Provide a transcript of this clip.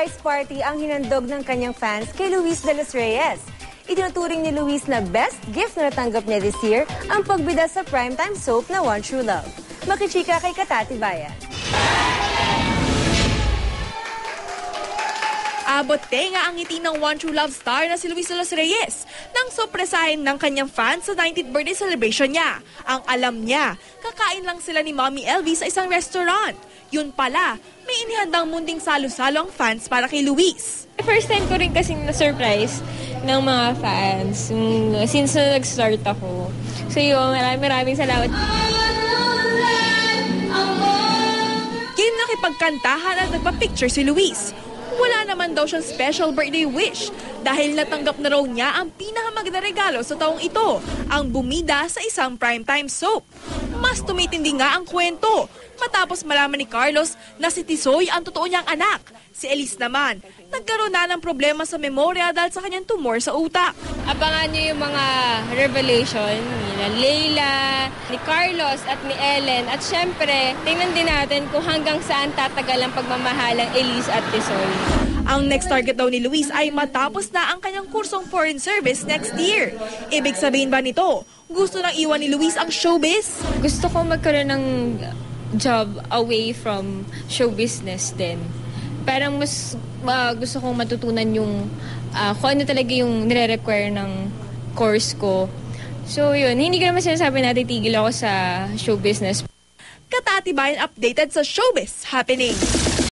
surprise party ang hinandog ng kanyang fans kay Luis de los Reyes. Itinuturing ni Luis na best gift na natanggap niya this year ang pagbida sa primetime soap na One True Love. Makichika kay Katati Bayan. Abot tenga ang ngiti ng One True Love star na si Luis de los Reyes nang sorpresahin ng kanyang fans sa 90th birthday celebration niya. Ang alam niya, kakain lang sila ni Mommy LV sa isang restaurant. Yun pala, may inihandang munting salo-salo ang fans para kay Luis. First time ko rin kasing na-surprise ng mga fans since na nag-start ako. So yun, maraming salamat. Game nakipagkantahan at nagpa-picture si Luis. Wala naman daw siyang special birthday wish dahil natanggap na raw niya ang pinakamagandang regalo sa taong ito, ang bumida sa isang primetime soap. Mas tumitindi nga ang kwento matapos malaman ni Carlos na si Tisoy ang totoo niyang anak. Si Elise naman, nagkaroon na ng problema sa memorya dahil sa kanyang tumor sa utak. Abangan niyo yung mga revelation ni Leila, ni Carlos at ni Ellen. At syempre, tingnan din natin kung hanggang saan tatagal ang pagmamahalang Elise at Tisoy. Ang next target daw ni Luis ay matapos na ang kanyang kursong foreign service next year. Ibig sabihin ba nito, gusto nang iwan ni Luis ang showbiz? Gusto ko magkaroon ng job away from show business din. Parang mas gusto kong matutunan yung kung ano talaga yung nire-require ng course ko. So yun, hindi ko naman sinasabi na titigil ako sa show business. Katati Bayan updated sa showbiz happening.